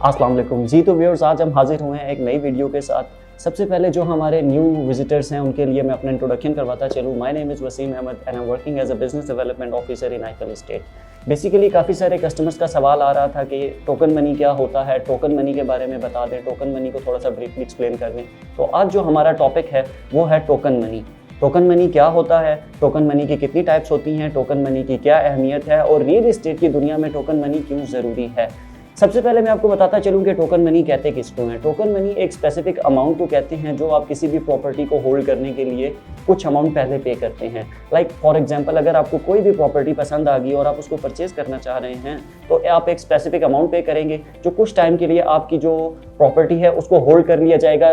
अस्सलाम वालेकुम जी। तो व्यूअर्स, आज हम हाजिर हुए हैं एक नई वीडियो के साथ। सबसे पहले जो हमारे न्यू विजिटर्स हैं उनके लिए मैं अपना इंट्रोडक्शन करवाता चलूँ। My name is Waseem Ahmad and I am working as a business development officer in आईफल स्टेट। बेसिकली काफ़ी सारे कस्टमर्स का सवाल आ रहा था कि टोकन मनी क्या होता है, टोकन मनी के बारे में बता दें, टोकन मनी को थोड़ा सा ब्रीफली एक्सप्लेन कर दें। तो आज जो हमारा टॉपिक है वो है टोकन मनी। टोकन मनी क्या होता है, टोकन मनी की कितनी टाइप्स होती हैं, टोकन मनी की क्या अहमियत है और रियल एस्टेट की दुनिया में टोकन मनी क्यों ज़रूरी है। सबसे पहले मैं आपको बताता चलूँ कि टोकन मनी कहते किसको हैं। टोकन मनी एक स्पेसिफिक अमाउंट को कहते हैं जो आप किसी भी प्रॉपर्टी को होल्ड करने के लिए कुछ अमाउंट पहले पे करते हैं। लाइक फॉर एग्जांपल, अगर आपको कोई भी प्रॉपर्टी पसंद आ गई और आप उसको परचेज करना चाह रहे हैं तो आप एक स्पेसिफिक अमाउंट पे करेंगे जो कुछ टाइम के लिए आपकी जो प्रॉपर्टी है उसको होल्ड कर लिया जाएगा,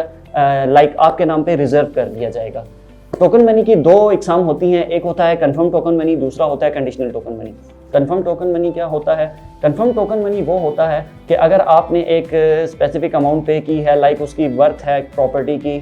लाइक आपके नाम पे रिजर्व कर लिया जाएगा। टोकन मनी की दो इकसाम होती हैं, एक होता है कंफर्म टोकन मनी, दूसरा होता है conditional token money. Confirm token money क्या होता है? कंफर्म टोकन मनी वो होता है कि अगर आपने एक स्पेसिफिक अमाउंट पे की है, लाइक उसकी वर्थ है प्रॉपर्टी की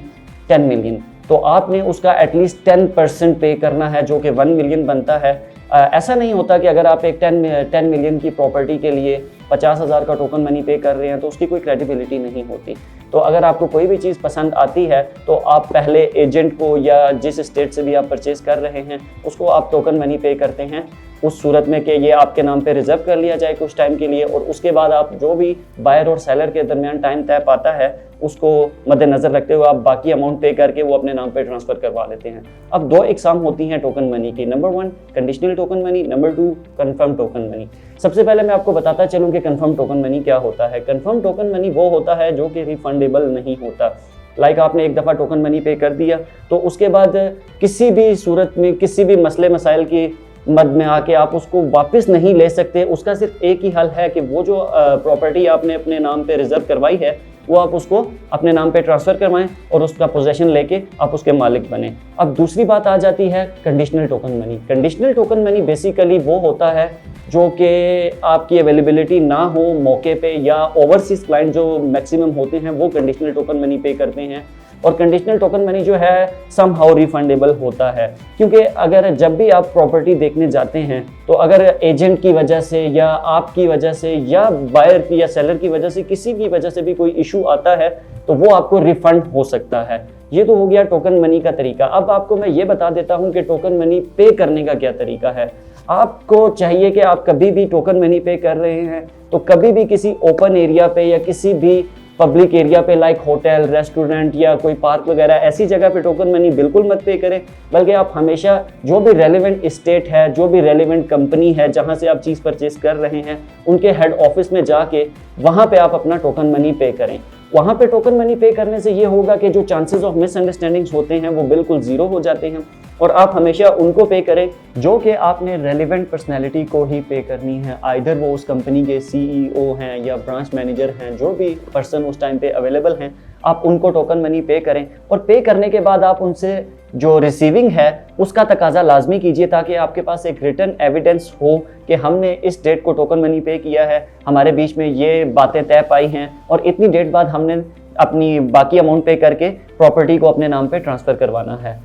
10 मिलियन, तो आपने उसका एटलीस्ट 10% पे करना है जो कि 1 मिलियन बनता है। ऐसा नहीं होता कि अगर आप एक 10 मिलियन की प्रॉपर्टी के लिए 50,000 का टोकन मनी पे कर रहे हैं तो उसकी कोई क्रेडिबिलिटी नहीं होती। तो अगर आपको कोई भी चीज़ पसंद आती है तो आप पहले एजेंट को या जिस स्टेट से भी आप परचेज़ कर रहे हैं उसको आप टोकन मनी पे करते हैं, उस सूरत में कि ये आपके नाम पे रिजर्व कर लिया जाए कुछ टाइम के लिए, और उसके बाद आप जो भी बायर और सेलर के दरमियान टाइम तय पाता है उसको मद्देनज़र रखते हुए आप बाकी अमाउंट पे करके वो अपने नाम पे ट्रांसफ़र करवा लेते हैं। अब दो इकसाम होती हैं टोकन मनी की, number 1 conditional token money, number 2 confirm token money. सबसे पहले मैं आपको बताता चलूँ कि कन्फर्म टोकन मनी क्या होता है। कन्फर्म टोकन मनी वो होता है जो कि रिफंडेबल नहीं होता। लाइक आपने एक दफ़ा टोकन मनी पे कर दिया तो उसके बाद किसी भी सूरत में किसी भी मसले मसाइल की मद में आके आप उसको वापस नहीं ले सकते। उसका सिर्फ एक ही हल है कि वो जो प्रॉपर्टी आपने अपने नाम पे रिजर्व करवाई है वो आप उसको अपने नाम पे ट्रांसफ़र करवाएं और उसका पोजेशन लेके आप उसके मालिक बने। अब दूसरी बात आ जाती है conditional token money. Conditional token money basically वो होता है जो कि आपकी अवेलेबिलिटी ना हो मौके पे, या ओवरसीज़ क्लाइंट जो मैक्सिमम होते हैं वो कंडीशनल टोकन मनी पे करते हैं। और कंडीशनल टोकन मनी जो है सम हाउ रिफंडेबल होता है, क्योंकि अगर जब भी आप प्रॉपर्टी देखने जाते हैं तो अगर एजेंट की वजह से या आपकी वजह से या बायर की या सेलर की वजह से किसी की वजह से भी कोई इशू आता है तो वो आपको रिफंड हो सकता है। ये तो हो गया टोकन मनी का तरीका। अब आपको मैं ये बता देता हूँ कि टोकन मनी पे करने का क्या तरीका है। आपको चाहिए कि आप कभी भी टोकन मनी पे कर रहे हैं तो कभी भी किसी ओपन एरिया पे या किसी भी पब्लिक एरिया पे, लाइक होटल, रेस्टोरेंट या कोई पार्क वगैरह, ऐसी जगह पे टोकन मनी बिल्कुल मत पे करें। बल्कि आप हमेशा जो भी रेलेवेंट स्टेट है, जो भी रेलेवेंट कंपनी है जहां से आप चीज़ परचेज कर रहे हैं, उनके हेड ऑफिस में जाके वहां पे आप अपना टोकन मनी पे करें। वहाँ पे टोकन मनी पे करने से ये होगा कि जो चांसेस ऑफ मिसअंडरस्टैंडिंग्स होते हैं वो बिल्कुल ज़ीरो हो जाते हैं, और आप हमेशा उनको पे करें जो कि आपने रेलिवेंट पर्सनैलिटी को ही पे करनी है। आइदर वो उस कंपनी के CEO हैं या ब्रांच मैनेजर हैं, जो भी पर्सन उस टाइम पे अवेलेबल हैं, आप उनको टोकन मनी पे करें। और पे करने के बाद आप उनसे जो रिसीविंग है उसका तकाजा लाजमी कीजिए ताकि आपके पास एक रिटर्न एविडेंस हो कि हमने इस डेट को टोकन मनी पे किया है, हमारे बीच में ये बातें तय पाई हैं और इतनी डेट बाद हमने अपनी बाकी अमाउंट पे करके प्रॉपर्टी को अपने नाम पे ट्रांसफ़र करवाना है।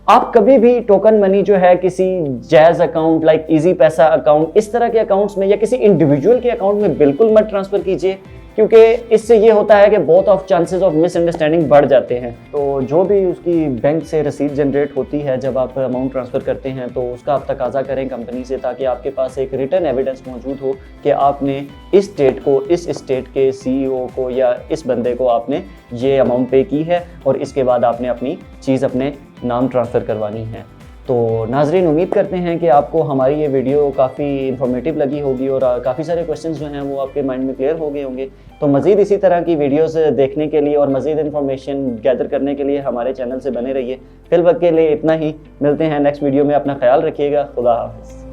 आप कभी भी टोकन मनी जो है किसी जैज़ अकाउंट, लाइक इजी पैसा अकाउंट, इस तरह के अकाउंट्स में या किसी इंडिविजुअल के अकाउंट में बिल्कुल मत ट्रांसफ़र कीजिए, क्योंकि इससे ये होता है कि बहुत ऑफ चांसेस ऑफ मिसअंडरस्टैंडिंग बढ़ जाते हैं। तो जो भी उसकी बैंक से रसीद जनरेट होती है जब आप अमाउंट ट्रांसफ़र करते हैं तो उसका आप तकाजा करें कंपनी से, ताकि आपके पास एक रिटर्न एविडेंस मौजूद हो कि आपने इस डेट को इस स्टेट के CEO को या इस बंदे को आपने ये अमाउंट पे की है और इसके बाद आपने अपनी चीज़ अपने नाम ट्रांसफ़र करवानी है। तो नाजरीन, उम्मीद करते हैं कि आपको हमारी ये वीडियो काफ़ी इन्फॉर्मेटिव लगी होगी और काफ़ी सारे क्वेश्चंस जो हैं वो आपके माइंड में क्लियर हो गए होंगे। तो मज़ीद इसी तरह की वीडियोस देखने के लिए और मज़ीद इन्फॉर्मेशन गैदर करने के लिए हमारे चैनल से बने रहिए। फिल वक्त के लिए इतना ही, मिलते हैं नेक्स्ट वीडियो में। अपना ख्याल रखिएगा। खुदा हाफ़िज़।